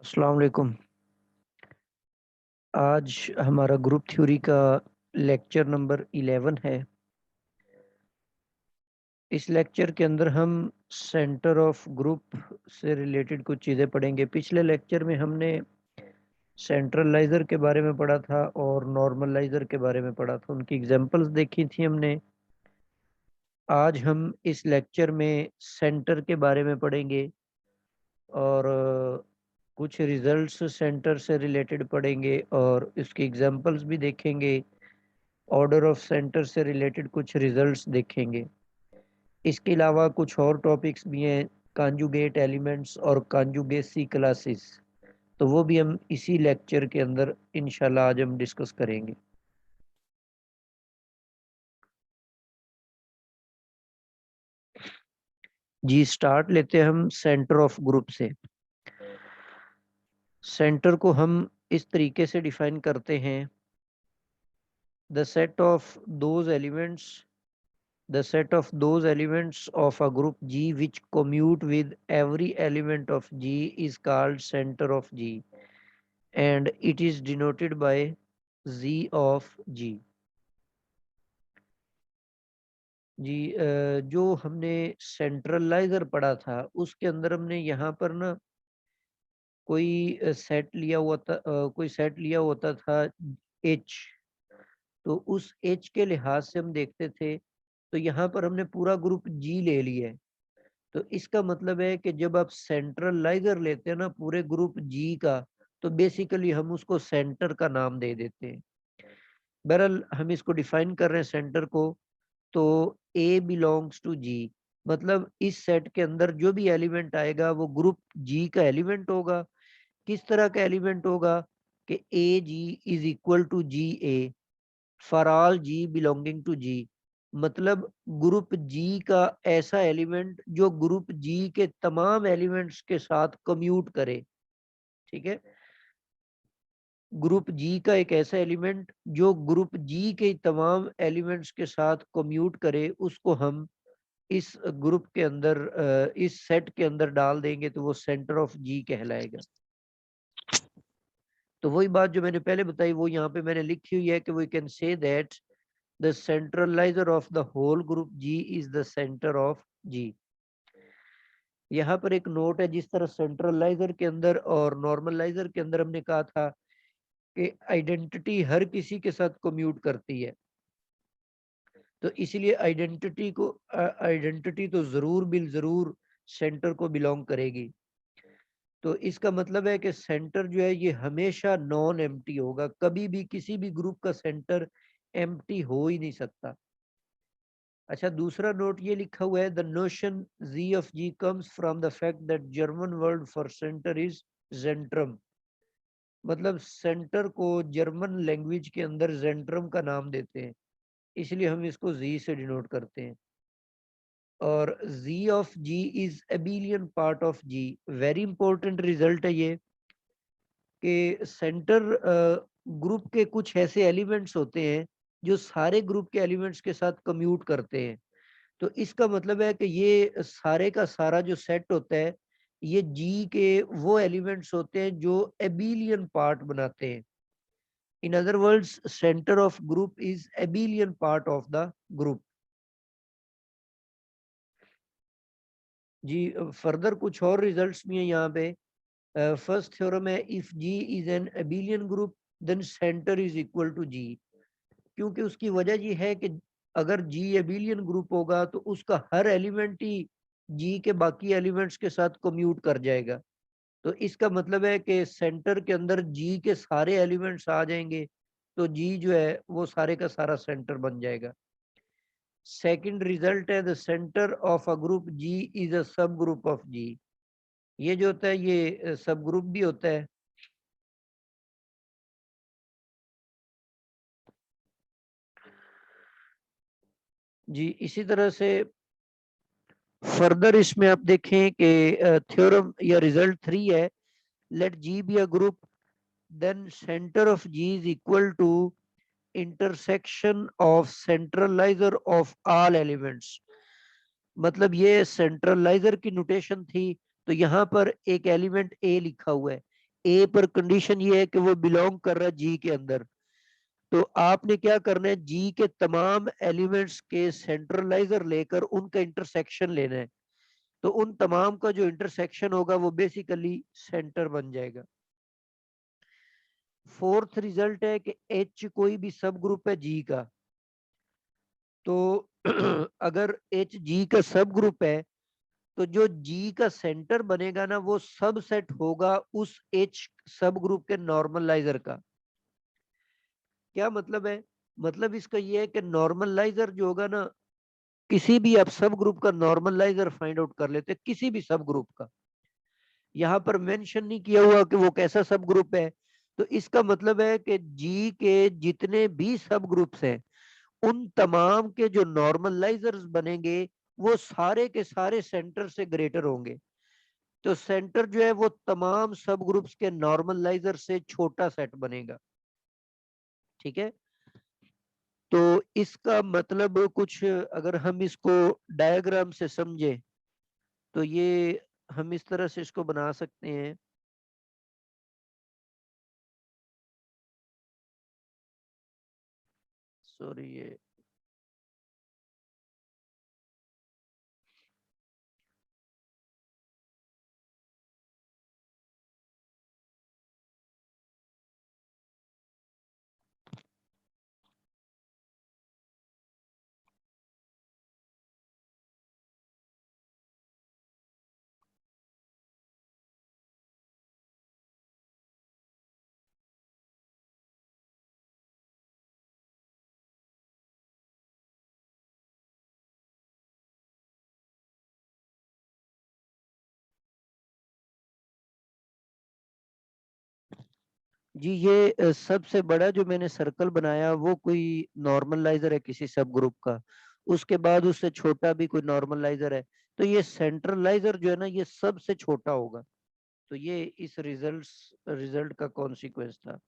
अस्सलाम वालेकुम। आज हमारा ग्रुप थ्योरी का लेक्चर नंबर 11 है। इस लेक्चर के अंदर हम सेंटर ऑफ ग्रुप से रिलेटेड कुछ चीज़ें पढ़ेंगे। पिछले लेक्चर में हमने सेंट्रलाइज़र के बारे में पढ़ा था और नॉर्मलाइज़र के बारे में पढ़ा था, उनकी एग्जांपल्स देखी थी हमने। आज हम इस लेक्चर में सेंटर के बारे में पढ़ेंगे और कुछ रिजल्ट्स सेंटर से रिलेटेड पढ़ेंगे और इसकी एग्जांपल्स भी देखेंगे। ऑर्डर ऑफ सेंटर से रिलेटेड कुछ रिजल्ट्स देखेंगे। इसके अलावा कुछ और टॉपिक्स भी हैं, कॉन्जुगेट एलिमेंट्स और कॉन्जुगेसी क्लासेस, तो वो भी हम इसी लेक्चर के अंदर इंशाल्लाह आज हम डिस्कस करेंगे। जी स्टार्ट लेते हैं हम सेंटर ऑफ ग्रुप से। सेंटर को हम इस तरीके से डिफाइन करते हैं, the set of those elements the set of those elements of a group G which commute with every element of G is called center of G and it is denoted by Z of G। जी जो हमने सेंट्रलाइजर पढ़ा था उसके अंदर हमने यहाँ पर ना कोई सेट लिया हुआ था, कोई सेट लिया होता था H, तो उस H के लिहाज से हम देखते थे। तो यहाँ पर हमने पूरा ग्रुप G ले लिया है, तो इसका मतलब है कि जब आप सेंट्रलाइजर लेते हैं ना पूरे ग्रुप जी का, तो बेसिकली हम उसको सेंटर का नाम दे देते हैं। बहरहाल हम इसको डिफाइन कर रहे हैं सेंटर को, तो ए बिलोंग्स टू जी, मतलब इस सेट के अंदर जो भी एलिमेंट आएगा वो ग्रुप जी का एलिमेंट होगा। किस तरह का एलिमेंट होगा कि A G is equal to G A for all G belonging to G, मतलब ग्रुप जी का ऐसा एलिमेंट जो ग्रुप जी के तमाम एलिमेंट्स के साथ कम्यूट करे। ठीक है, ग्रुप जी का एक ऐसा एलिमेंट जो ग्रुप जी के तमाम एलिमेंट्स के साथ कम्यूट करे, उसको हम इस ग्रुप के अंदर इस सेट के अंदर डाल देंगे तो वो सेंटर ऑफ जी कहलाएगा। तो वही बात जो मैंने पहले बताई वो यहाँ पे मैंने लिखी हुई है कि we can say that the centralizer of the whole group G is the center of G। यहाँ पर एक नोट है, जिस तरह सेंट्रलाइजर के अंदर और नॉर्मलाइजर के अंदर हमने कहा था कि आइडेंटिटी हर किसी के साथ कम्यूट करती है, तो इसीलिए आइडेंटिटी तो जरूर बिल जरूर सेंटर को बिलोंग करेगी। तो इसका मतलब है कि सेंटर जो है ये हमेशा नॉन एम्प्टी होगा, कभी भी किसी भी ग्रुप का सेंटर एम्प्टी हो ही नहीं सकता। अच्छा, दूसरा नोट ये लिखा हुआ है, the notion G of G comes from the fact that German word for centre is Zentrum, मतलब सेंटर को जर्मन लैंग्वेज के अंदर जेंट्रम का नाम देते हैं, इसलिए हम इसको जी से डिनोट करते हैं। और G of G is abelian part of G, very important result है ये कि सेंटर ग्रुप के कुछ ऐसे एलिमेंट्स होते हैं जो सारे ग्रुप के एलिमेंट्स के साथ कम्यूट करते हैं। तो इसका मतलब है कि ये सारे का सारा जो सेट होता है ये जी के वो एलिमेंट्स होते हैं जो एबिलियन पार्ट बनाते हैं। In other words centre of group is abelian part of the group. G further कुछ और रिजल्ट्स भी हैं यहाँ पे। फर्स्ट थ्योरम है, if G is an abelian group then centre is equal to G, क्योंकि उसकी वजह ये है कि अगर जी एबिलियन ग्रुप होगा तो उसका हर एलिमेंट ही जी के बाकी एलिमेंट्स के साथ कम्यूट कर जाएगा, तो इसका मतलब है कि सेंटर के अंदर जी के सारे एलिमेंट्स आ जाएंगे, तो जी जो है वो सारे का सारा सेंटर बन जाएगा। सेकंड रिजल्ट है, the centre of a group G is a sub group of जी, ये जो होता है ये सब ग्रुप भी होता है। जी इसी तरह से फर्दर इसमें आप देखें कि थ्योरम या रिजल्ट 3 है, let G be a group then centre of G is equal to intersection of centraliser of all elements, मतलब ये सेंट्रलाइजर की नोटेशन थी। तो यहाँ पर एक एलिमेंट ए लिखा हुआ है, ए पर कंडीशन ये है कि वो बिलोंग कर रहा है जी के अंदर, तो आपने क्या करना है, जी के तमाम एलिमेंट्स के सेंट्रलाइजर लेकर उनका इंटरसेक्शन लेना है, तो उन तमाम का जो इंटरसेक्शन होगा वो बेसिकली सेंटर बन जाएगा। फोर्थ रिजल्ट है कि एच कोई भी सब ग्रुप है जी का, तो अगर एच जी का सब ग्रुप है तो जो जी का सेंटर बनेगा ना वो सब सेट होगा उस एच सब ग्रुप के नॉर्मलाइजर का। क्या मतलब है, मतलब इसका ये है कि नॉर्मलाइजर जो होगा ना, किसी भी आप सब ग्रुप का नॉर्मलाइजर फाइंड आउट कर लेते हैं, किसी भी सब ग्रुप का, यहाँ पर मेंशन नहीं किया हुआ कि वो कैसा सब ग्रुप है, तो इसका मतलब है कि जी के जितने भी सब ग्रुप्स हैं उन तमाम के जो नॉर्मलाइजर्स बनेंगे वो सारे के सारे सेंटर से ग्रेटर होंगे, तो सेंटर जो है वो तमाम सब ग्रुप्स के नॉर्मलाइजर से छोटा सेट बनेगा। ठीक है, तो इसका मतलब कुछ अगर हम इसको डायग्राम से समझे तो ये हम इस तरह से इसको बना सकते हैं। सॉरी, ये जी, ये सबसे बड़ा जो मैंने सर्कल बनाया वो कोई नॉर्मलाइजर है किसी सब ग्रुप का, उसके बाद उससे छोटा भी कोई नॉर्मलाइजर है, तो ये सेंट्रलाइजर जो है ना ये सबसे छोटा होगा, तो ये इस रिजल्ट का कॉन्सिक्वेंस था।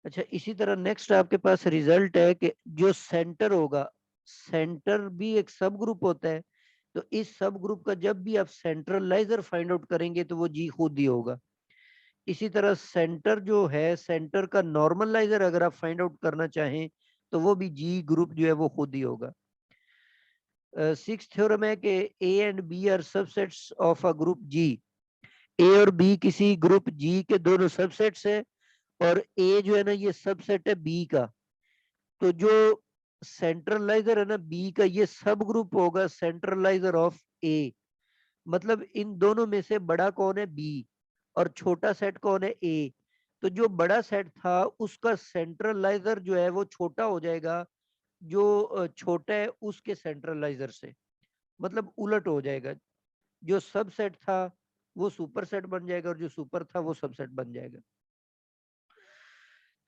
अच्छा, इसी तरह नेक्स्ट आपके पास रिजल्ट है कि जो सेंटर होगा, सेंटर भी एक सब ग्रुप होता है, तो इस सब ग्रुप का जब भी आप सेंट्रलाइजर फाइंड आउट करेंगे तो वो जी खुद ही होगा। इसी तरह सेंटर जो है, सेंटर का नॉर्मलाइजर अगर आप फाइंड आउट करना चाहें तो वो भी जी ग्रुप जो है वो खुद ही होगा। सिक्स थ्योरम है कि A and B are subsets of a group G, A और बी किसी ग्रुप जी के दोनों सबसेट्स है, और ए जो है ना ये सबसेट है बी का, तो जो सेंट्रलाइजर है ना बी का ये सब ग्रुप होगा सेंट्रलाइजर ऑफ ए, मतलब इन दोनों में से बड़ा कौन है, बी, और छोटा सेट कौन है, ए, तो जो बड़ा सेट था उसका सेंट्रलाइजर जो है वो छोटा हो जाएगा जो छोटा है उसके सेंट्रलाइजर से, मतलब उलट हो जाएगा, जो सब सेट था वो सुपर सेट बन जाएगा और जो सुपर था वो सबसेट बन जाएगा।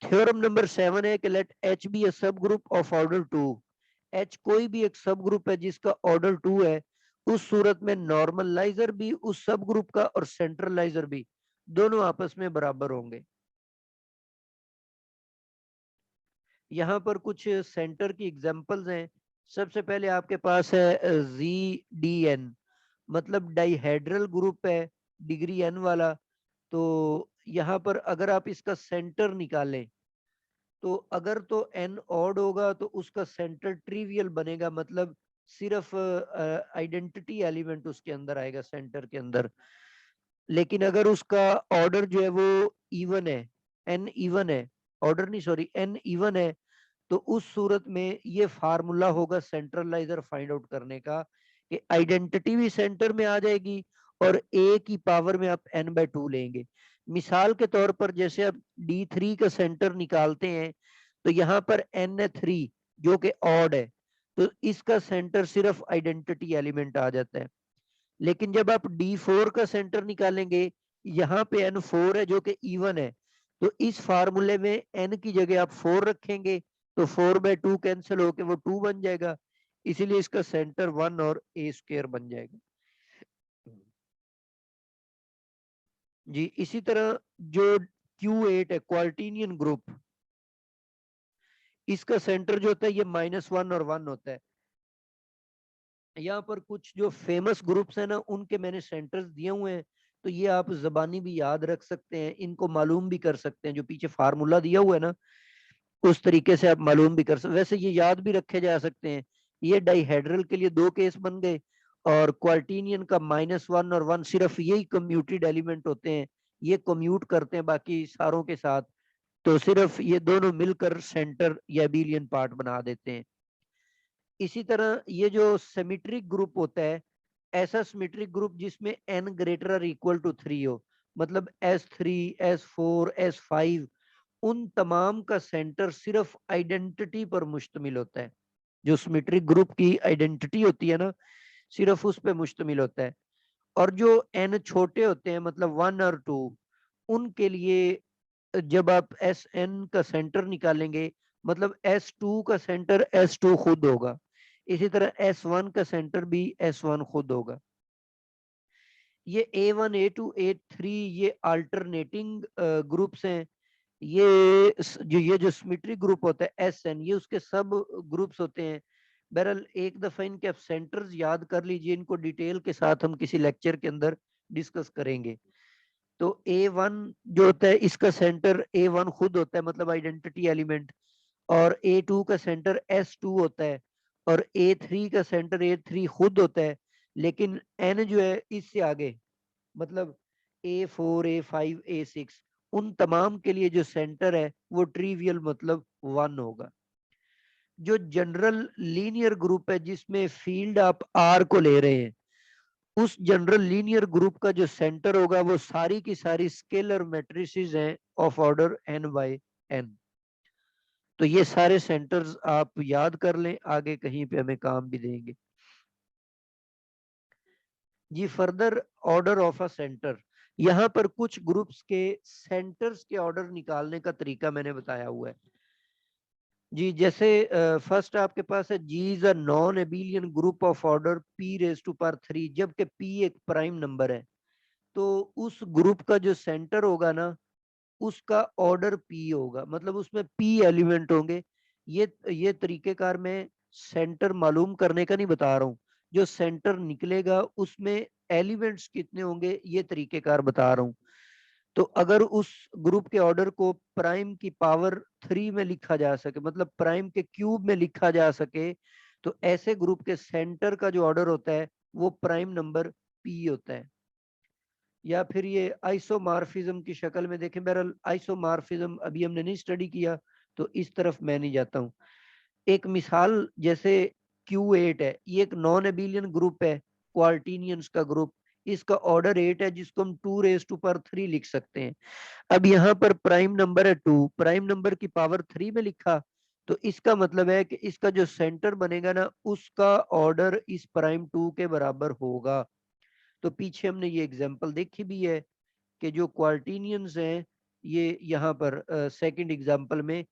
थ्योरम नंबर 7 है कि लेट एच बी ए सब ग्रुप ऑफ ऑर्डर 2, एच कोई भी एक सब ग्रुप है जिसका ऑर्डर 2 है, उस सूरत में नॉर्मलाइजर भी उस सब ग्रुप का और सेंट्रलाइजर भी दोनों आपस में बराबर होंगे। यहाँ पर कुछ सेंटर की एग्जांपल्स हैं। सबसे पहले आपके पास है जी डी एन, मतलब डाइहेड्रल ग्रुप है डिग्री एन वाला, तो यहाँ पर अगर आप इसका सेंटर निकालें तो अगर तो एन ऑड होगा तो उसका सेंटर ट्रिवियल बनेगा, मतलब सिर्फ आइडेंटिटी एलिमेंट उसके अंदर आएगा सेंटर के अंदर, लेकिन अगर उसका ऑर्डर जो है वो इवन है, एन इवन है, ऑर्डर नहीं सॉरी एन इवन है, तो उस सूरत में ये फार्मूला होगा सेंट्रलाइजर फाइंड आउट करने का कि आइडेंटिटी भी सेंटर में आ जाएगी और ए की पावर में आप एन बाय 2 लेंगे। मिसाल के तौर पर जैसे आप D3 का सेंटर निकालते हैं तो यहाँ पर N3 जो कि ऑड है, तो इसका सेंटर सिर्फ आइडेंटिटी एलिमेंट आ जाता है, लेकिन जब आप D4 का सेंटर निकालेंगे, यहाँ पे N4 है जो कि इवन है, तो इस फार्मूले में n की जगह आप 4 रखेंगे तो 4/2 कैंसिल होके वो 2 बन जाएगा, इसीलिए इसका सेंटर 1 और a स्क्वायर बन जाएगा। जी, इसी तरह जो Q8 है क्वार्टिनियन ग्रुप, इसका सेंटर जो होता है ये -1 और 1 होता है। यहाँ पर कुछ जो फेमस ग्रुप्स है ना उनके मैंने सेंटर्स दिए हुए हैं, तो ये आप जबानी भी याद रख सकते हैं, इनको मालूम भी कर सकते हैं, जो पीछे फार्मूला दिया हुआ है ना उस तरीके से आप मालूम भी कर सकते। वैसे ये याद भी रखे जा सकते हैं। ये डाइहेड्रल के लिए दो केस बन गए, और क्वार्टिनियन का -1 और 1 सिर्फ यही कम्यूटेड एलिमेंट होते हैं, ये कम्यूट करते हैं बाकी सारों के साथ, तो सिर्फ ये दोनों मिलकर सेंटर या एबिलियन पार्ट बना देते हैं। इसी तरह ये जो सिमेट्रिक ग्रुप होता है, ऐसा सिमेट्रिक ग्रुप जिसमें n ग्रेटर और इक्वल टू 3 हो, मतलब S3 S4 S5, उन तमाम का सेंटर सिर्फ आइडेंटिटी पर मुश्तमिल होता है। जो सिमेट्रिक ग्रुप की आइडेंटिटी होती है ना, सिर्फ उस पे मुश्तमिल होता है। और जो n छोटे होते हैं, मतलब 1 और 2, उनके लिए जब आप एस एन का सेंटर निकालेंगे, मतलब S2 का सेंटर S2 खुद होगा, इसी तरह S1 का सेंटर भी S1 खुद होगा। ये A1 A2 A3 ये अल्टरनेटिंग ग्रुप्स हैं। ये जो सिमेट्रिक ग्रुप होता है SN, ये उसके सब ग्रुप्स होते हैं। बहरहाल एक दफा इनके आप सेंटर्स याद कर लीजिए, इनको डिटेल के साथ हम किसी लेक्चर के अंदर डिस्कस करेंगे। तो A1 जो होता है, इसका सेंटर A1 खुद होता है, मतलब आइडेंटिटी एलिमेंट, और A2 का सेंटर S2 होता है, और A3 का सेंटर A3 खुद होता है, लेकिन N जो है इससे आगे, मतलब A4 A5 A6, उन तमाम के लिए जो सेंटर है वो ट्रिवियल, मतलब 1 होगा। जो जनरल लीनियर ग्रुप है जिसमें फील्ड आप R को ले रहे हैं, उस जनरल लीनियर ग्रुप का जो सेंटर होगा वो सारी की सारी स्केलर मैट्रिसेस हैं ऑफ ऑर्डर n/n। तो ये सारे सेंटर्स आप याद कर लें, आगे कहीं पे हमें काम भी देंगे। G, further order of a centre, यहाँ पर कुछ ग्रुप्स के सेंटर्स के ऑर्डर निकालने का तरीका मैंने बताया हुआ है। जी, जैसे फर्स्ट आपके पास है G is a non abelian group of order p⁻3, जबकि p एक प्राइम नंबर है, तो उस ग्रुप का जो सेंटर होगा ना, उसका ऑर्डर p होगा, मतलब उसमें p एलिमेंट होंगे। ये तरीकेकार मैं सेंटर मालूम करने का नहीं बता रहा हूँ, जो सेंटर निकलेगा उसमें एलिमेंट्स कितने होंगे ये तरीकेकार बता रहा हूँ। तो अगर उस ग्रुप के ऑर्डर को प्राइम की पावर 3 में लिखा जा सके, मतलब प्राइम के क्यूब में लिखा जा सके, तो ऐसे ग्रुप के सेंटर का जो ऑर्डर होता है वो प्राइम नंबर p होता है। या फिर ये आइसोमार्फिज्म की शक्ल में देखें, बहरहाल आइसोमार्फिज्म अभी हमने नहीं स्टडी किया, तो इस तरफ मैं नहीं जाता हूँ। एक मिसाल जैसे Q8 है, ये एक नॉन एबिलियन ग्रुप है, क्वार्टिनियंस का ग्रुप, इसका ऑर्डर 8 है, जिसको हम 2⁻³ लिख सकते हैं। अब यहाँ पर प्राइम नंबर है 2, प्राइम नंबर की पावर 3 में लिखा, तो इसका मतलब है कि इसका जो सेंटर बनेगा ना, उसका ऑर्डर इस प्राइम 2 के बराबर होगा। तो पीछे हमने ये एग्जांपल देखी भी है कि जो क्वार्टिनियंस हैं, ये यहाँ पर सेकंड एग्जांपल में,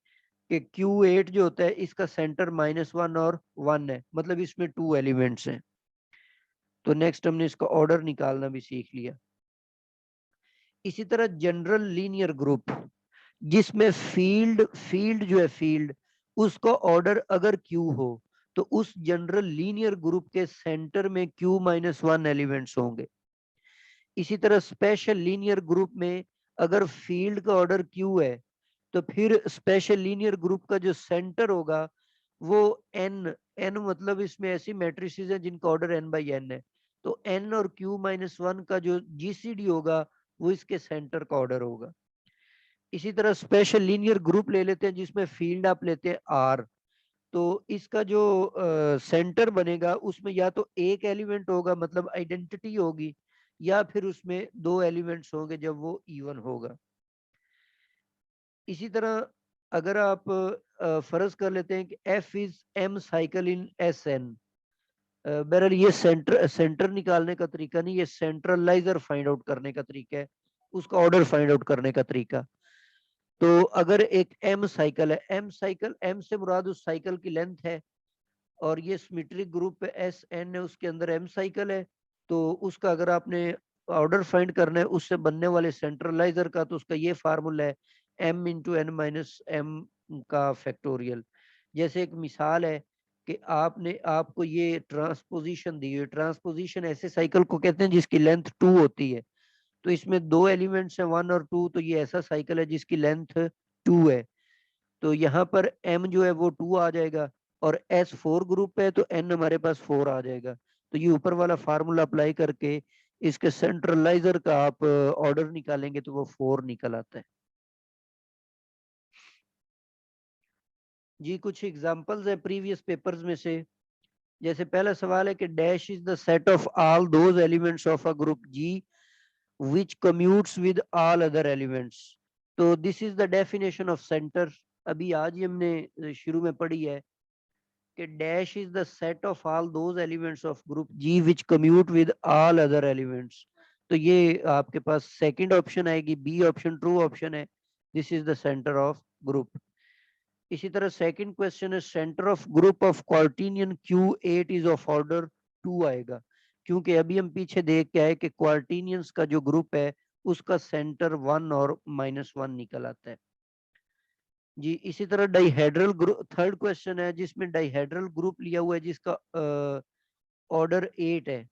कि Q8 जो होता है इसका सेंटर -1 और 1 है, मतलब इसमें 2 एलिमेंट्स हैं। तो नेक्स्ट हमने इसका ऑर्डर निकालना भी सीख लिया। इसी तरह जनरल लीनियर ग्रुप, जिसमें फील्ड फील्ड जो है फील्ड, उसका ऑर्डर अगर Q हो, तो उस जनरल लीनियर ग्रुप के सेंटर में Q-1 एलिमेंट्स होंगे। इसी तरह स्पेशल लीनियर ग्रुप में अगर फील्ड का ऑर्डर Q है, तो फिर स्पेशल लीनियर ग्रुप का जो सेंटर होगा वो n मतलब इसमें ऐसी मैट्रिसेस हैं जिनका ऑर्डर n/n है, तो n और Q-1 का जो जीसीडी होगा वो इसके सेंटर का ऑर्डर होगा। इसी तरह स्पेशल लीनियर ग्रुप ले लेते हैं जिसमें फील्ड आप लेते हैं R, तो इसका जो सेंटर बनेगा उसमें या तो एक एलिमेंट होगा, मतलब आइडेंटिटी होगी, या फिर उसमें दो एलिमेंट्स होंगे जब वो इवन होगा। इसी तरह अगर आप फर्ज कर लेते हैं कि F is M cycle in SN, बहरहाल ये सेंटर निकालने का तरीका नहीं, ये सेंट्रलाइजर फाइंड आउट करने का तरीका है, उसका ऑर्डर फाइंड आउट करने का तरीका। तो अगर एक M साइकिल है, M से मुराद उस साइकिल की लेंथ है, और ये सिमेट्रिक ग्रुप SN है, उसके अंदर M साइकिल है, तो उसका अगर आपने ऑर्डर फाइंड करना है उससे बनने वाले सेंट्रलाइजर का, तो उसका ये फार्मूला है M×n-m का फैक्टोरियल। जैसे एक मिसाल है कि आपको ये ट्रांसपोजिशन दी है, ट्रांसपोजिशन ऐसे साइकिल को कहते हैं जिसकी लेंथ 2 होती है, तो इसमें 2 एलिमेंट्स हैं 1 और 2, तो ये ऐसा साइकिल है जिसकी लेंथ 2 है। तो यहाँ पर m जो है वो 2 आ जाएगा, और S4 ग्रुप है तो n हमारे पास 4 आ जाएगा। तो ये ऊपर वाला फार्मूला अप्लाई करके इसके सेंट्रलाइजर का आप ऑर्डर निकालेंगे तो वो 4 निकल आता है। जी कुछ एग्जांपल्स है प्रीवियस पेपर्स में से। जैसे पहला सवाल है कि dash is the set of all those elements of a group G which commutes with all other elements। तो this is the definition of centre. अभी आज ही हमने शुरू में पढ़ी है कि dash is the set of all those elements of group G which commute with all other elements. तो ये आपके पास सेकंड ऑप्शन आएगी, बी ऑप्शन ट्रू ऑप्शन है, this is the centre of group. इसी तरह सेकंड क्वेश्चन है centre of group of quaternion Q8 is of order 2 आएगा, क्योंकि अभी हम पीछे देख के आए कि क्वार्टिनियंस का जो ग्रुप है उसका सेंटर 1 और -1 निकल आता है। जी इसी तरह डाइहेड्रल ग्रुप थर्ड क्वेश्चन है जिसमें डाइहेड्रल ग्रुप लिया हुआ है जिसका ऑर्डर 8 है,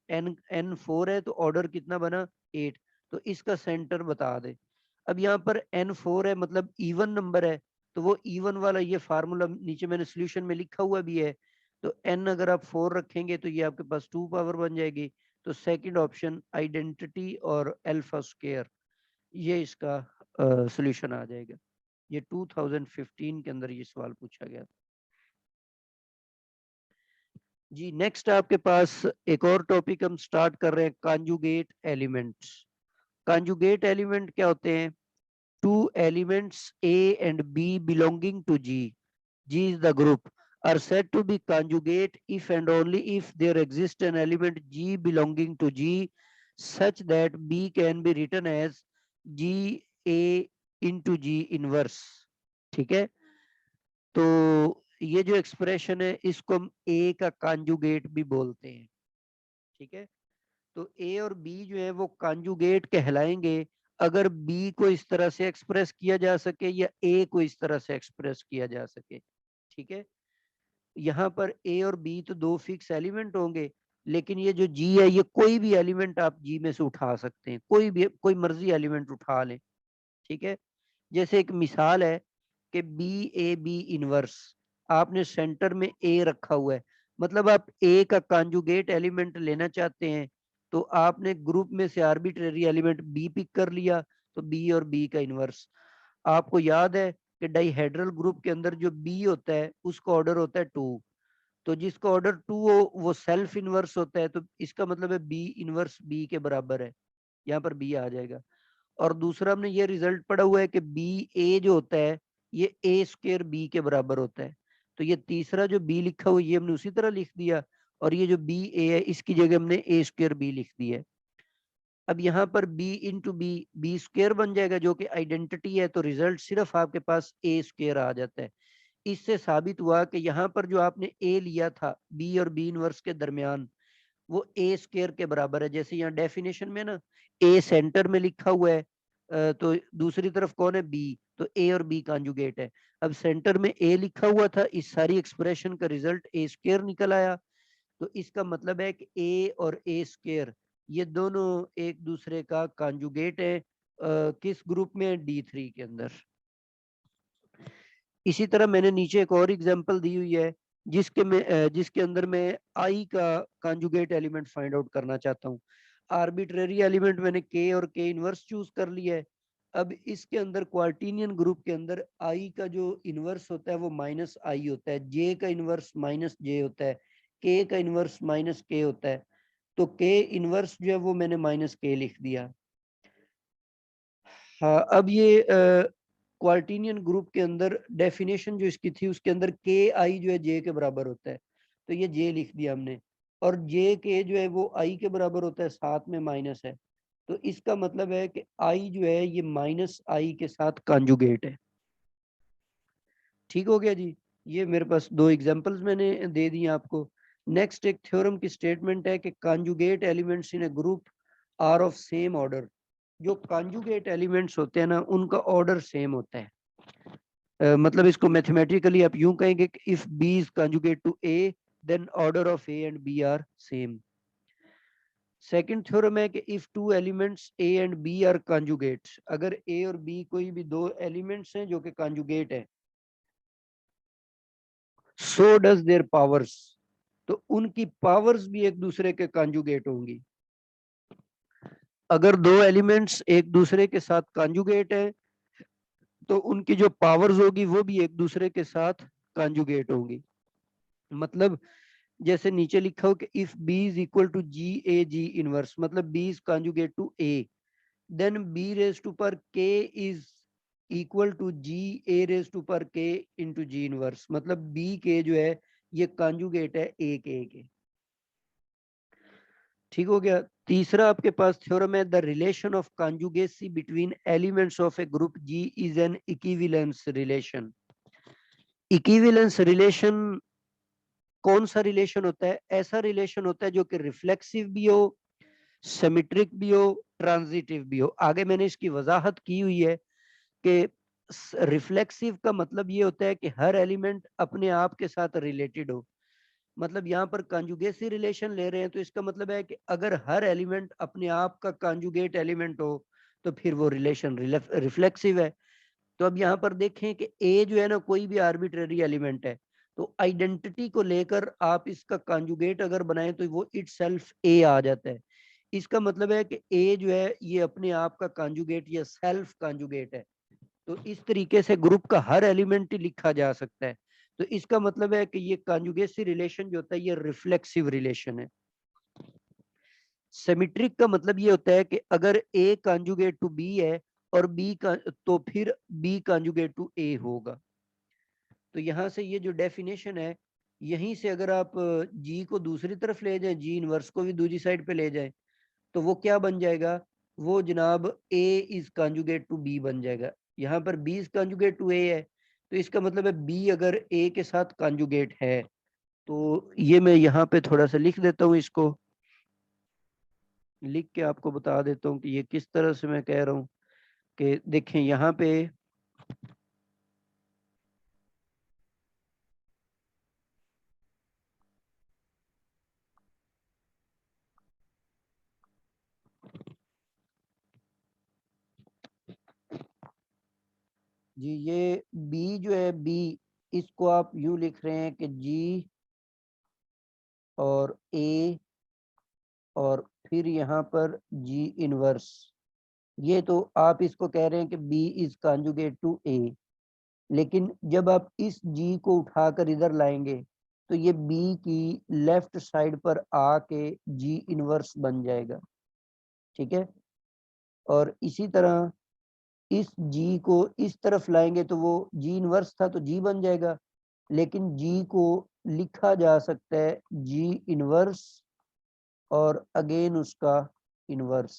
n4 है तो ऑर्डर कितना बना 8, तो इसका सेंटर बता दे। अब यहाँ पर n4 है मतलब इवन नंबर है, तो वो इवन वाला ये फार्मूला नीचे मैंने सोल्यूशन में लिखा हुआ भी है। तो n अगर आप 4 रखेंगे तो ये आपके पास 2 पावर बन जाएगी। तो सेकंड ऑप्शन आइडेंटिटी और अल्फा स्क्वायर, ये इसका सोल्यूशन आ जाएगा। ये 2015 के अंदर ये सवाल पूछा गया था। जी नेक्स्ट आपके पास एक और टॉपिक हम स्टार्ट कर रहे हैं, कॉन्जुगेट एलिमेंट्स। कॉन्जुगेट एलिमेंट क्या होते हैं? Two elements A and B belonging to G, G is the group, are said to be conjugate if and only if there exists an element G belonging to G such that B can be written as G A into G inverse। ठीक है, तो ये जो expression है इसको हम ए का conjugate भी बोलते हैं। ठीक है, तो ए और बी जो है वो कॉन्जुगेट कहलाएंगे अगर बी को इस तरह से एक्सप्रेस किया जा सके या ए को इस तरह से एक्सप्रेस किया जा सके। ठीक है, यहाँ पर ए और बी तो दो फिक्स एलिमेंट होंगे, लेकिन ये जो जी है ये कोई भी एलिमेंट आप जी में से उठा सकते हैं, कोई भी कोई मर्जी एलिमेंट उठा लें। ठीक है, जैसे एक मिसाल है कि बी ए बी इनवर्स, आपने सेंटर में ए रखा हुआ है, मतलब आप ए का कॉन्जुगेट एलिमेंट लेना चाहते हैं, तो आपने ग्रुप में से आर्बिट्रेरी एलिमेंट बी पिक कर लिया, तो बी और बी का इनवर्स। आपको याद है कि डाइहेड्रल ग्रुप के अंदर जो बी होता है उसका ऑर्डर होता है 2, तो जिसका ऑर्डर 2 हो वो सेल्फ इनवर्स होता है, तो इसका मतलब है बी इनवर्स बी के बराबर है, यहाँ पर बी आ जाएगा। और दूसरा हमने ये रिजल्ट पढ़ा हुआ है कि बी ए जो होता है ये ए स्क्वायर बी के बराबर होता है, तो ये तीसरा जो बी लिखा हुआ ये हमने उसी तरह लिख दिया, और ये जो बी ए है इसकी जगह हमने ए स्क्वायर बी लिख दिया है। अब यहाँ पर B into B B square बन जाएगा जो कि आइडेंटिटी है, तो रिजल्ट सिर्फ आपके पास ए स्क्वायर आ जाता है। इससे साबित हुआ कि यहाँ पर जो आपने ए लिया था बी और बी इनवर्स के दरमियान वो ए स्क्वायर के बराबर है। जैसे यहाँ डेफिनेशन में ना ए सेंटर में लिखा हुआ है, तो दूसरी तरफ कौन है बी, तो ए और बी कॉन्जुगेट है। अब सेंटर में ए लिखा हुआ था, इस सारी एक्सप्रेशन का रिजल्ट ए स्क्वायर निकल आया, तो इसका मतलब है कि ए और ए स्क्वायर ये दोनों एक दूसरे का कॉन्जुगेट है। किस ग्रुप में? D3 के अंदर। इसी तरह मैंने नीचे एक और एग्जांपल दी हुई है जिसके अंदर मैं आई का कॉन्जुगेट एलिमेंट फाइंड आउट करना चाहता हूँ। आर्बिट्रेरी एलिमेंट मैंने के और के इनवर्स चूज कर लिया है। अब इसके अंदर क्वार्टिनियन ग्रुप के अंदर आई का जो इनवर्स होता है वो माइनस आई होता है, जे का इनवर्स माइनस जे होता है, के का इनवर्स माइनस के होता है, तो के इनवर्स जो है वो मैंने माइनस के लिख दिया। हाँ, अब ये क्वार्टिनियन ग्रुप के अंदर डेफिनेशन जो इसकी थी उसके अंदर के आई जो है जे के बराबर होता है, तो ये जे लिख दिया हमने, और जे के जो है वो आई के बराबर होता है, साथ में माइनस है, तो इसका मतलब है कि आई जो है ये माइनस आई के साथ कॉन्जुगेट है। ठीक हो गया जी, ये मेरे पास दो एग्जांपल्स मैंने दे दिए आपको। नेक्स्ट एक थ्योरम की स्टेटमेंट है कि conjugate elements in a group are of same order. जो कॉन्जुगेट एलिमेंट्स होते हैं ना उनका ऑर्डर सेम होता है। मतलब इसको मैथमेटिकली आप यूं कहेंगे कि if B is conjugate to A then order of A and B are same. Second theorem है कि if two elements A and B are conjugates, अगर ए और बी कोई भी दो एलिमेंट्स हैं जो कि कॉन्जुगेट है, सो डज देयर पावर्स, तो उनकी पावर्स भी एक दूसरे के कॉन्जुगेट होंगी। अगर दो एलिमेंट्स एक दूसरे के साथ कॉन्जुगेट है तो उनकी जो पावर्स होगी वो भी एक दूसरे के साथ कॉन्जुगेट होंगी। मतलब जैसे नीचे लिखा हो कि if B is equal to G A G inverse, मतलब B is conjugate to A, then B raise to power K is equal to G A raise to power K into G inverse, मतलब B के जो है ये conjugate है ए के। ठीक हो गया। तीसरा आपके पास थ्योरम है the relation of conjugacy between elements of a group G is an equivalence relation. Equivalence relation कौन सा रिलेशन होता है? ऐसा रिलेशन होता है जो कि रिफ्लेक्सिव भी हो, सिमेट्रिक भी हो, ट्रांजिटिव भी हो। आगे मैंने इसकी वजाहत की हुई है कि रिफ्लेक्सिव का मतलब ये होता है कि हर एलिमेंट अपने आप के साथ रिलेटेड हो। मतलब यहाँ पर कॉन्जुगेसी रिलेशन ले रहे हैं तो इसका मतलब है कि अगर हर एलिमेंट अपने आप का कॉन्जुगेट एलिमेंट हो तो फिर वो रिलेशन रिफ्लेक्सिव है। तो अब यहाँ पर देखें कि ए जो है ना कोई भी आर्बिट्रेरी एलिमेंट है, तो आइडेंटिटी को लेकर आप इसका कॉन्जुगेट अगर बनाएं तो वो इटसेल्फ ए आ जाता है। इसका मतलब है कि ए जो है ये अपने आप का कॉन्जुगेट या सेल्फ कॉन्जुगेट है। तो इस तरीके से ग्रुप का हर एलिमेंट ही लिखा जा सकता है। तो इसका मतलब है कि ये कॉन्जुगेसी रिलेशन जो होता है ये रिफ्लेक्सिव रिलेशन है। सिमेट्रिक का मतलब ये होता है कि अगर ए कॉन्जुगेट टू बी है और बी का, तो फिर बी कॉन्जुगेट टू ए होगा। तो यहाँ से ये जो डेफिनेशन है, यहीं से अगर आप जी को दूसरी तरफ ले जाएं, जी इनवर्स को भी दूसरी साइड पे ले जाएं, तो वो क्या बन जाएगा? वो जनाब ए इज कॉन्जुगेट टू बी बन जाएगा। यहाँ पर बी इज कॉन्जुगेट टू ए है, तो इसका मतलब है बी अगर ए के साथ कॉन्जुगेट है, तो ये मैं यहाँ पे थोड़ा सा लिख देता हूँ, इसको लिख के आपको बता देता हूँ कि ये किस तरह से मैं कह रहा हूँ। कि देखें यहाँ पे जी, ये बी जो है बी, इसको आप यूं लिख रहे हैं कि जी और ए और फिर यहाँ पर जी इनवर्स, ये तो आप इसको कह रहे हैं कि बी इज कॉन्जुगेट टू ए। लेकिन जब आप इस जी को उठाकर इधर लाएंगे तो ये बी की लेफ्ट साइड पर आके जी इनवर्स बन जाएगा। ठीक है। और इसी तरह इस जी को इस तरफ लाएंगे तो वो जी इनवर्स था तो जी बन जाएगा, लेकिन जी को लिखा जा सकता है जी इनवर्स और अगेन उसका इनवर्स।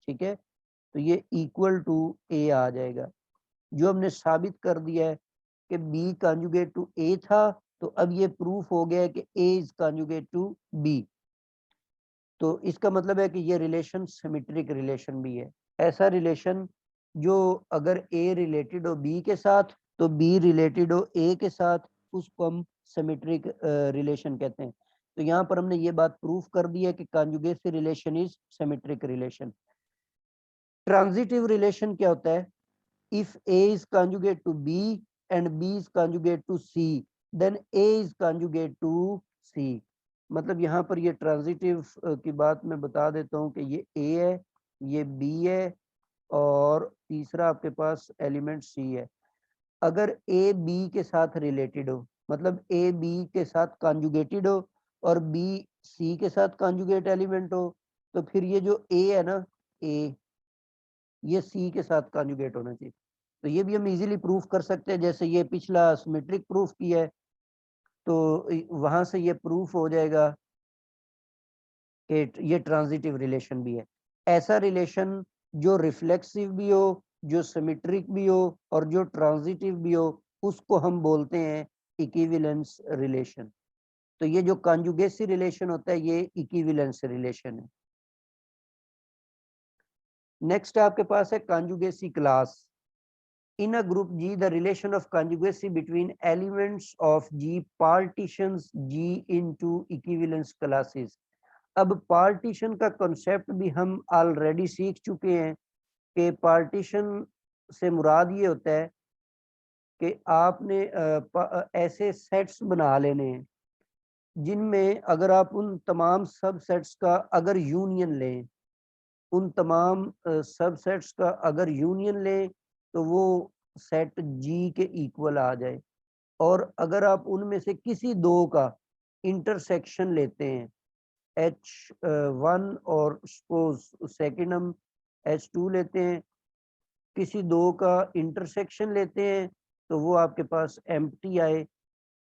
ठीक है। तो ये इक्वल टू ए आ जाएगा। जो हमने साबित कर दिया है कि बी कॉन्जुगेट टू ए था, तो अब ये प्रूफ हो गया है कि ए इज कॉन्जुगेट टू बी। तो इसका मतलब है कि ये रिलेशन सिमेट्रिक रिलेशन भी है। ऐसा रिलेशन जो अगर ए रिलेटेड हो बी के साथ तो बी रिलेटेड हो ए के साथ, उसको हम सिमेट्रिक रिलेशन कहते हैं। तो यहाँ पर हमने ये बात प्रूफ कर दी है कि conjugacy relation is symmetric relation. Transitive relation क्या होता है? if A is conjugate to B and B is conjugate to C, then A is conjugate to C। मतलब यहाँ पर ये ट्रांजिटिव की बात मैं बता देता हूँ कि ये A है, ये B है और तीसरा आपके पास एलिमेंट C है। अगर A B के साथ रिलेटेड हो, मतलब A B के साथ कॉन्जुगेटेड हो और B C के साथ कॉन्जुगेट एलिमेंट हो, तो फिर ये जो A है ना, A ये C के साथ कॉन्जुगेट होना चाहिए। तो ये भी हम इजीली प्रूफ कर सकते हैं, जैसे ये पिछला सिमेट्रिक प्रूफ किया है, तो वहां से ये प्रूफ हो जाएगा कि ये ट्रांजिटिव रिलेशन भी है। ऐसा रिलेशन जो रिफ्लेक्सिव भी हो, जो सिमेट्रिक भी हो और जो ट्रांजिटिव भी हो, उसको हम बोलते हैं इक्विवेलेंस रिलेशन। तो ये जो कॉन्जुगेसी रिलेशन होता है ये इक्विवेलेंस रिलेशन है। नेक्स्ट आपके पास है कॉन्जुगेसी class. In a group G, the relation of conjugacy between elements of G partitions G into equivalence classes। अब पार्टीशन का कॉन्सेप्ट भी हम ऑलरेडी सीख चुके हैं कि पार्टीशन से मुराद ये होता है कि आपने ऐसे सेट्स बना लेने हैं जिनमें अगर आप उन तमाम सब सेट्स का अगर यूनियन लें, उन तमाम सब सेट्स का अगर यूनियन लें तो वो सेट जी के इक्वल आ जाए। और अगर आप उनमें से किसी दो का इंटरसेक्शन लेते हैं, H1 और सपोज सेकेंड हम H2 लेते हैं, किसी दो का इंटरसेक्शन लेते हैं तो वो आपके पास एम्प्टी आए।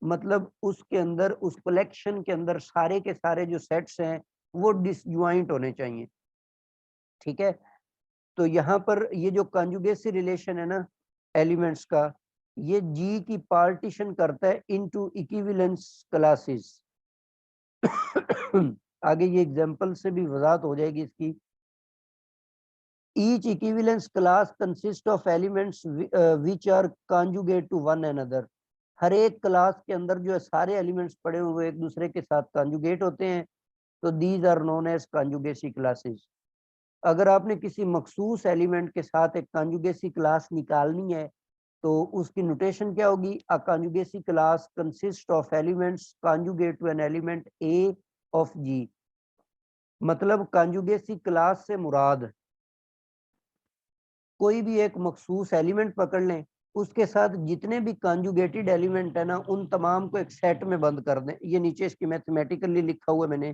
मतलब उसके अंदर, उस कलेक्शन के अंदर सारे के सारे जो सेट्स हैं वो डिसज्वाइंट होने चाहिए। ठीक है, तो यहाँ पर ये जो कॉन्जुगेसी रिलेशन है ना एलिमेंट्स का, ये जी की पार्टीशन करता है इनटू इक्विवेलेंस क्लासेस। आगे ये एग्जांपल से भी वजाहत हो जाएगी इसकी। Each equivalence class consist of elements which are conjugate to one another. हर एक क्लास के अंदर जो है सारे एलिमेंट्स पड़े हुए एक दूसरे के साथ कॉन्जुगेट होते हैं, तो these are known as conjugacy classes. अगर आपने किसी मखसूस एलिमेंट के साथ एक कॉन्जुगेसी क्लास निकालनी है तो उसकी नोटेशन क्या होगी? A conjugacy class consist of elements conjugate to an element A of G. मतलब कॉन्जुगेसी क्लास से मुराद कोई भी एक मखसूस एलिमेंट पकड़ लें, उसके साथ जितने भी कॉन्जुगेटेड एलिमेंट है ना उन तमाम को एक सेट में बंद कर दें। ये नीचे इसकी मैथमेटिकली लिखा हुआ है मैंने।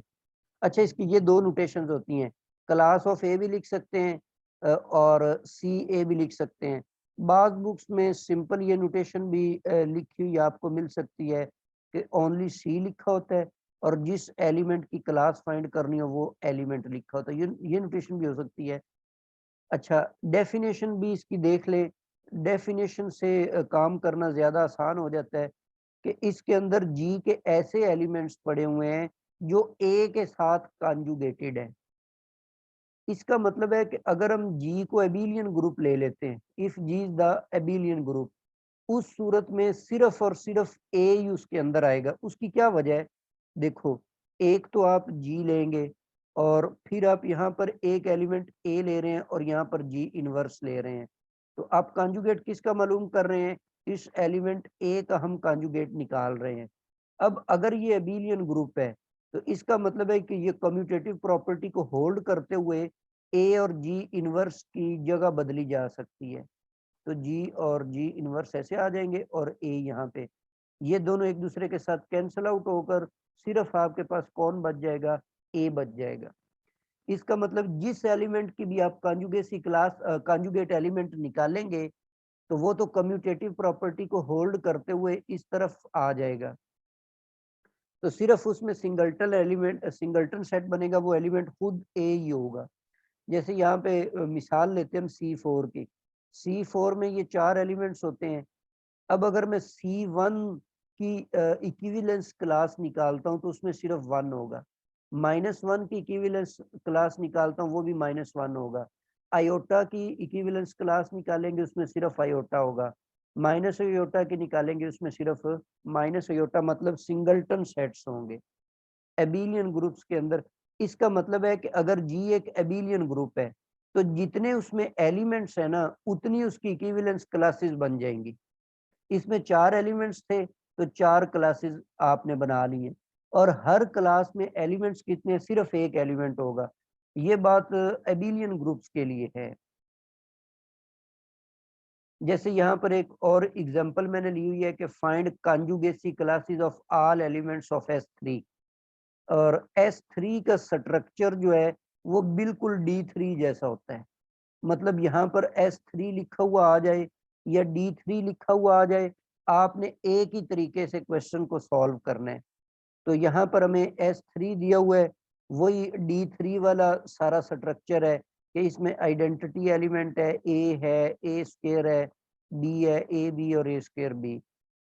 अच्छा, इसकी ये दो नोटेशंस होती हैं, क्लास ऑफ ए भी लिख सकते हैं और सी ए भी लिख सकते हैं। बाज बुक्स में सिंपल ये नोटेशन भी लिखी हुई आपको मिल सकती है कि ओनली सी लिखा होता है और जिस एलिमेंट की क्लास फाइंड करनी हो वो एलिमेंट लिखा होता है। ये नोटेशन भी हो सकती है। अच्छा, डेफिनेशन भी इसकी देख ले। डेफिनेशन से काम करना ज्यादा आसान हो जाता है कि इसके अंदर जी के ऐसे एलिमेंट्स पड़े हुए हैं जो ए के साथ कॉन्जुगेटेड है। इसका मतलब है कि अगर हम जी को एबिलियन ग्रुप ले लेते हैं, if G is the abelian group, उस सूरत में सिर्फ और सिर्फ ए ही उसके अंदर आएगा। उसकी क्या वजह है? देखो, एक तो आप जी लेंगे और फिर आप यहाँ पर एक एलिमेंट ए ले रहे हैं और यहाँ पर जी इनवर्स ले रहे हैं, तो आप कॉन्जुगेट किसका मालूम कर रहे हैं? इस एलिमेंट ए का हम कॉन्जुगेट निकाल रहे हैं। अब अगर ये एबिलियन ग्रुप है तो इसका मतलब है कि ये कम्यूटेटिव प्रॉपर्टी को होल्ड करते हुए ए और जी इनवर्स की जगह बदली जा सकती है। तो जी और जी इनवर्स ऐसे आ जाएंगे और ए यहाँ पे, ये दोनों एक दूसरे के साथ कैंसल आउट होकर सिर्फ आपके पास कौन बच जाएगा? ए बच जाएगा। इसका मतलब जिस एलिमेंट की भी आप कॉन्जुगेसी क्लास कॉन्जुगेट एलिमेंट निकालेंगे तो वो तो कम्यूटेटिव प्रॉपर्टी को होल्ड करते हुए इस तरफ आ जाएगा। तो सिर्फ उसमें सिंगल्टन एलिमेंट, सिंगल्टन सेट बनेगा, वो एलिमेंट खुद ए ही होगा। जैसे यहाँ पे मिसाल लेते हैं हम C4 की। C4 में ये 4 एलिमेंट्स होते हैं। अब अगर मैं C1 की इक्विवेलेंस क्लास निकालता हूँ तो उसमें सिर्फ 1 होगा। -1 की इक्विवेलेंस क्लास निकालता हूँ वो भी -1 होगा। आयोटा की इक्विवेलेंस क्लास निकालेंगे उसमें सिर्फ आयोटा होगा। माइनस आयोटा की निकालेंगे उसमें सिर्फ माइनस आयोटा। मतलब सिंगलटन सेट्स होंगे एबिलियन ग्रुप्स के अंदर। इसका मतलब है कि अगर जी एक एबिलियन ग्रुप है तो जितने उसमें एलिमेंट्स है ना उतनी उसकी इक्विवेलेंस क्लासेस बन जाएंगी। इसमें 4 एलिमेंट्स थे तो 4 क्लासेस आपने बना ली हैं और हर क्लास में एलिमेंट्स कितने? सिर्फ एक एलिमेंट होगा। ये बात एबिलियन ग्रुप्स के लिए है। जैसे यहाँ पर एक और एग्जांपल मैंने ली हुई है कि find conjugacy classes of all elements of S3। और S3 का स्ट्रक्चर जो है वो बिल्कुल D3 जैसा होता है। मतलब यहाँ पर S3 लिखा हुआ आ जाए या D3 लिखा हुआ आ जाए, आपने एक ही तरीके से क्वेश्चन को सॉल्व करना है। तो यहाँ पर हमें S3 दिया हुआ है, वही D3 वाला सारा स्ट्रक्चर है कि इसमें आइडेंटिटी एलिमेंट है, A स्क्वायर है, B है, AB और A स्क्वायर B।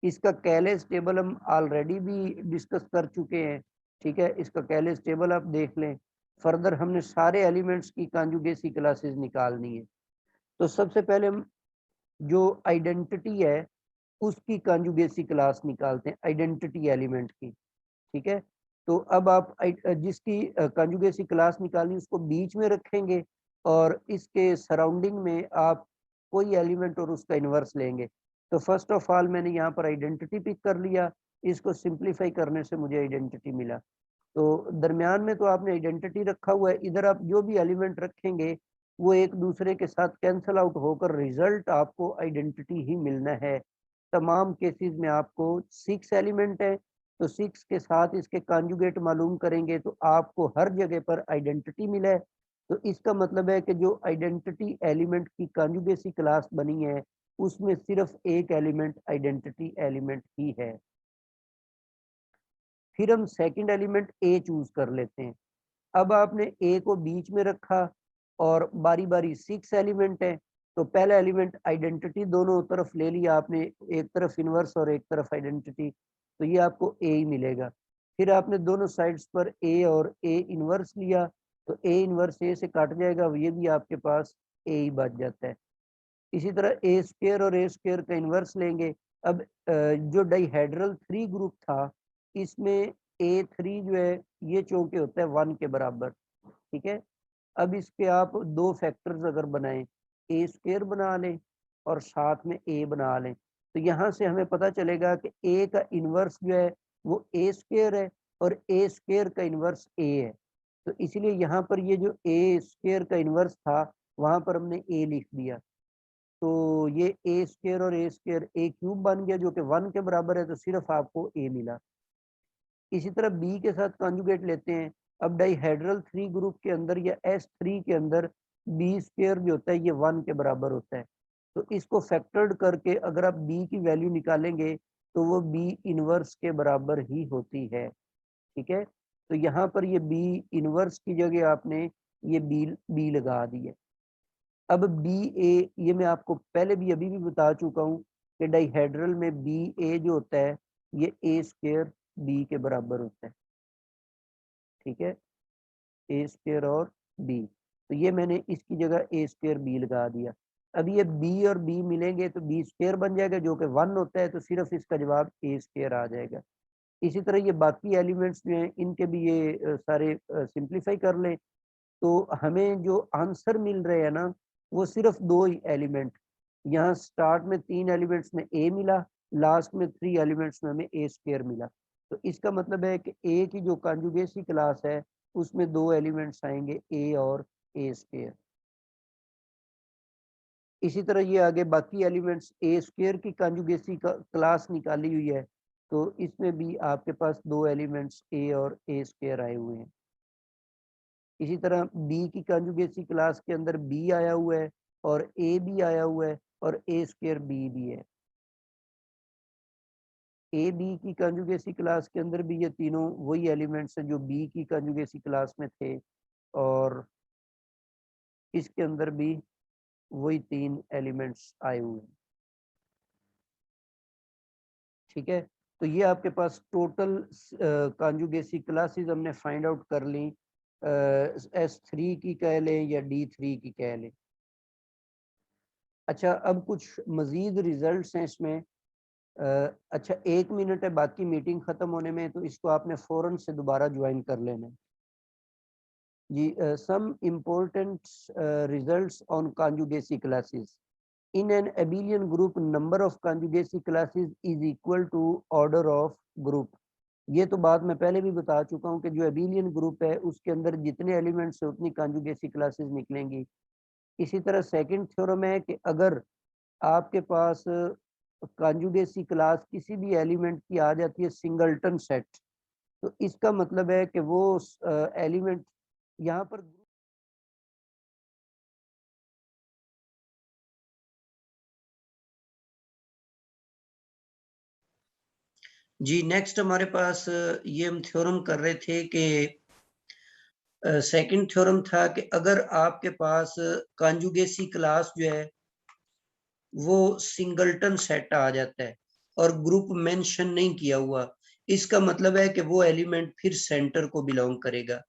इसका कैलेज टेबल हम ऑलरेडी भी डिस्कस कर चुके हैं। ठीक है, इसका कैलेज टेबल आप देख लें। फर्दर हमने सारे एलिमेंट्स की कॉन्जुगेसी क्लासेस निकालनी है। तो सबसे पहले हम जो आइडेंटिटी है उसकी कॉन्जुगेसी क्लास निकालते हैं, आइडेंटिटी एलिमेंट की। ठीक है, तो अब आप जिसकी कंजुगेसी क्लास निकालनी उसको बीच में रखेंगे और इसके सराउंडिंग में आप कोई एलिमेंट और उसका इन्वर्स लेंगे। तो फर्स्ट ऑफ ऑल मैंने यहाँ पर आइडेंटिटी पिक कर लिया, इसको सिंप्लीफाई करने से मुझे आइडेंटिटी मिला। तो दरमियान में तो आपने आइडेंटिटी रखा हुआ है, इधर आप जो भी एलिमेंट रखेंगे वो एक दूसरे के साथ कैंसल आउट होकर रिजल्ट आपको आइडेंटिटी ही मिलना है। तमाम केसेस में आपको 6 एलिमेंट है, तो 6 के साथ इसके कॉन्जुगेट मालूम करेंगे तो आपको हर जगह पर आइडेंटिटी मिला है। तो इसका मतलब है कि जो आइडेंटिटी एलिमेंट की कॉन्जुगेसी क्लास बनी है उसमें सिर्फ एक एलिमेंट आइडेंटिटी एलिमेंट ही है। फिर हम सेकंड एलिमेंट ए चूज कर लेते हैं। अब आपने ए को बीच में रखा और बारी बारी 6 एलिमेंट है, तो पहला एलिमेंट आइडेंटिटी दोनों तरफ ले लिया आपने, एक तरफ इनवर्स और एक तरफ आइडेंटिटी, तो ये आपको ए ही मिलेगा। फिर आपने दोनों साइड्स पर ए और ए इनवर्स लिया, तो ए इनवर्स ए से काट जाएगा, ये भी आपके पास ए ही बच जाता है। इसी तरह ए स्क्वायर और ए स्क्वायर का इनवर्स लेंगे। अब जो डाइहेड्रल 3 ग्रुप था इसमें A3 जो है ये चौके होता है 1 के बराबर, ठीक है। अब इसके आप दो फैक्टर्स अगर बनाएं, ए स्क्वायर बना लें और साथ में ए बना लें, तो यहाँ से हमें पता चलेगा कि ए का इनवर्स जो है वो ए स्क्वायर है और ए स्क्वायर का इनवर्स ए है। तो इसलिए यहाँ पर ये जो ए स्क्वायर का इनवर्स था वहां पर हमने ए लिख दिया, तो ये ए स्क्वायर और ए स्क्वायर ए क्यूब बन गया जो कि 1 के बराबर है, तो सिर्फ आपको ए मिला। इसी तरह बी के साथ कॉन्जुगेट लेते हैं। अब डाइहेड्रल 3 ग्रुप के अंदर या S3 के अंदर बी स्क्वायर जो होता है ये 1 के बराबर होता है, तो इसको फैक्टर्ड करके अगर आप बी की वैल्यू निकालेंगे तो वो बी इनवर्स के बराबर ही होती है, ठीक है। तो यहाँ पर ये बी इनवर्स की जगह आपने ये बी लगा दिया। अब बी ए, ये मैं आपको पहले भी अभी भी बता चुका हूँ कि डाइहेड्रल में बी ए जो होता है ये ए स्क्वायर बी के बराबर होता है, ठीक है, ए स्क्वायर और बी। तो ये मैंने इसकी जगह ए स्क्वायर बी लगा दिया। अब ये बी और बी मिलेंगे तो बी स्क्वायर बन जाएगा जो कि 1 होता है, तो सिर्फ इसका जवाब ए स्क्वायर आ जाएगा। इसी तरह ये बाकी एलिमेंट्स जो हैं इनके भी ये सारे सिंप्लीफाई कर लें, तो हमें जो आंसर मिल रहे हैं ना वो सिर्फ 2 ही एलिमेंट, यहाँ स्टार्ट में 3 एलिमेंट्स में ए मिला, लास्ट में 3 एलिमेंट्स में हमें ए स्क्वायर मिला। तो इसका मतलब है कि ए की जो कॉन्जुगेसी क्लास है उसमें 2 एलिमेंट्स आएंगे ए और ए स्क्वायर। इसी तरह ये आगे बाकी एलिमेंट्स ए स्क्वायर की कॉन्जुगेसी का क्लास निकाली हुई है, तो इसमें भी आपके पास 2 एलिमेंट्स ए और ए स्क्वायर आए हुए हैं। इसी तरह बी की कॉन्जुगेसी क्लास के अंदर बी आया हुआ है और ए भी आया हुआ है और ए स्क्वायर बी भी है। ए बी की कॉन्जुगेसी क्लास के अंदर भी ये तीनों वही एलिमेंट्स हैं जो बी की कॉन्जुगेसी क्लास में थे, और इसके अंदर भी वही 3 एलिमेंट्स आए हुए हैं, ठीक है। तो ये आपके पास टोटल कॉन्जुगेसी क्लासेस हमने फाइंड आउट कर ली, S3 की कह लें या D3 की कह लें। अच्छा, अब कुछ मजीद रिजल्ट्स हैं इसमें। अच्छा 1 मिनट है बाकी मीटिंग खत्म होने में, तो इसको आपने फौरन से दोबारा ज्वाइन कर लेना है ji. Some important results on conjugacy classes in an abelian group number of conjugacy classes is equal to order of group। ये तो बात मैं पहले भी बता चुका हूँ कि जो एबिलियन ग्रुप है उसके अंदर जितने एलिमेंट्स है उतनी कॉन्जुगेसी क्लासेस निकलेंगी। इसी तरह सेकंड थ्योरम है कि अगर आपके पास कॉन्जुगेसी क्लास किसी भी एलिमेंट की आ जाती है सिंगलटन सेट, तो इसका मतलब है कि वो एलिमेंट यहाँ पर जी। नेक्स्ट हमारे पास ये हम थ्योरम कर रहे थे कि सेकंड थ्योरम था कि अगर आपके पास कॉन्जुगेसी क्लास जो है वो सिंगलटन सेट आ जाता है और ग्रुप मेंशन नहीं किया हुआ, इसका मतलब है कि वो एलिमेंट फिर सेंटर को बिलोंग करेगा।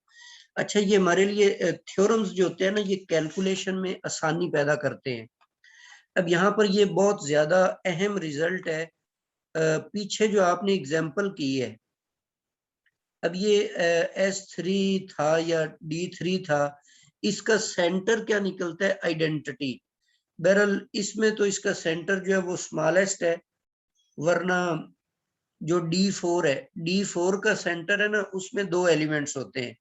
अच्छा, ये हमारे लिए थ्योरम्स जो होते हैं ना ये कैलकुलेशन में आसानी पैदा करते हैं। अब यहाँ पर ये बहुत ज्यादा अहम रिजल्ट है। पीछे जो आपने एग्जाम्पल की है अब ये S3 था या D3 था, इसका सेंटर क्या निकलता है? आइडेंटिटी। बहरहाल इसमें तो इसका सेंटर जो है वो स्मॉलेस्ट है, वरना जो D4 है, D4 का सेंटर है ना, उसमें 2 एलिमेंट्स होते हैं।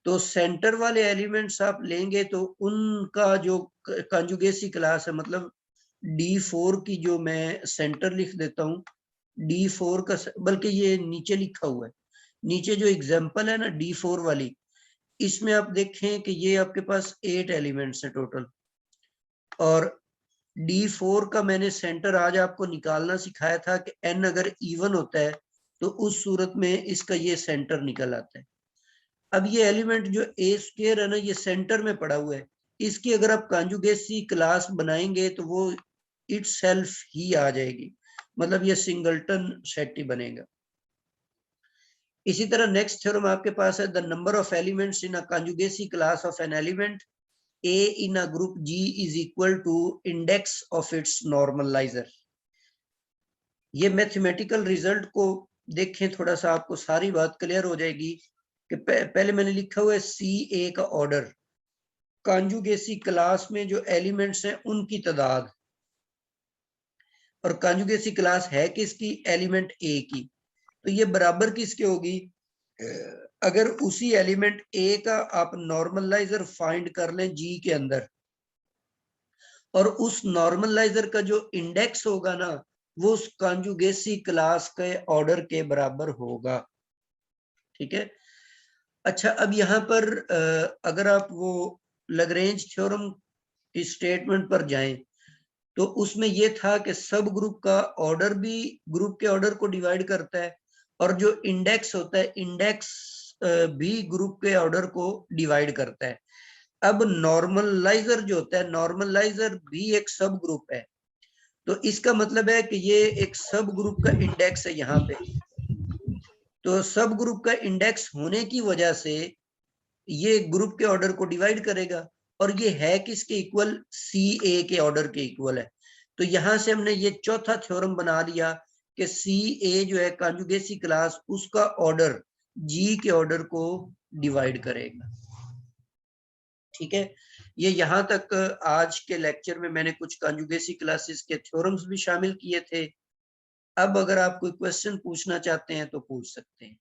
तो सेंटर वाले एलिमेंट्स आप लेंगे तो उनका जो कंजुगेसी क्लास है, मतलब D4 की जो मैं सेंटर लिख देता हूँ, D4 का, बल्कि ये नीचे लिखा हुआ है, नीचे जो एग्जांपल है ना D4 वाली, इसमें आप देखें कि ये आपके पास 8 एलिमेंट्स है टोटल, और D4 का मैंने सेंटर आज आपको निकालना सिखाया था कि n अगर इवन होता है तो उस सूरत में इसका ये सेंटर निकल आता है। अब ये एलिमेंट जो a स्क्वायर है ना, ये सेंटर में पड़ा हुआ है, इसकी अगर आप कॉन्जुगेसी क्लास बनाएंगे तो वो इटसेल्फ ही आ जाएगी, मतलब ये सिंगलटन सेट ही बनेगा। इसी तरह नेक्स्ट थ्योरम आपके पास है, the number of elements in a conjugacy class of an element A in a group G is equal to index of its normalizer। ये मैथमेटिकल रिजल्ट को देखें थोड़ा सा, आपको सारी बात क्लियर हो जाएगी कि पहले मैंने लिखा हुआ है CA का ऑर्डर, कॉन्जुगेसी क्लास में जो एलिमेंट्स हैं उनकी तादाद, और कॉन्जुगेसी क्लास है किसकी? एलिमेंट A की। तो ये बराबर किसके होगी? अगर उसी एलिमेंट A का आप नॉर्मलाइजर फाइंड कर लें G के अंदर, और उस नॉर्मलाइजर का जो इंडेक्स होगा ना, वो उस कॉन्जुगेसी क्लास के ऑर्डर के बराबर होगा। ठीक है। अच्छा, अब यहाँ पर अगर आप वो लैग्रेंज थ्योरम की स्टेटमेंट पर जाएं तो उसमें ये था कि सब ग्रुप का ऑर्डर भी ग्रुप के ऑर्डर को डिवाइड करता है, और जो इंडेक्स होता है, इंडेक्स भी ग्रुप के ऑर्डर को डिवाइड करता है। अब नॉर्मलाइजर जो होता है, नॉर्मलाइजर भी एक सब ग्रुप है, तो इसका मतलब है कि ये एक सब ग्रुप का इंडेक्स है यहाँ पे। तो सब ग्रुप का इंडेक्स होने की वजह से ये ग्रुप के ऑर्डर को डिवाइड करेगा, और ये है किसके इक्वल? CA के ऑर्डर के इक्वल है। तो यहां से हमने ये चौथा थ्योरम बना लिया कि CA जो है कॉन्जुगेसी क्लास, उसका ऑर्डर G के ऑर्डर को डिवाइड करेगा। ठीक है। ये यहाँ तक आज के लेक्चर में मैंने कुछ कॉन्जुगेसी क्लासेस के थ्योरम्स भी शामिल किए थे। अब अगर आप कोई क्वेश्चन पूछना चाहते हैं तो पूछ सकते हैं।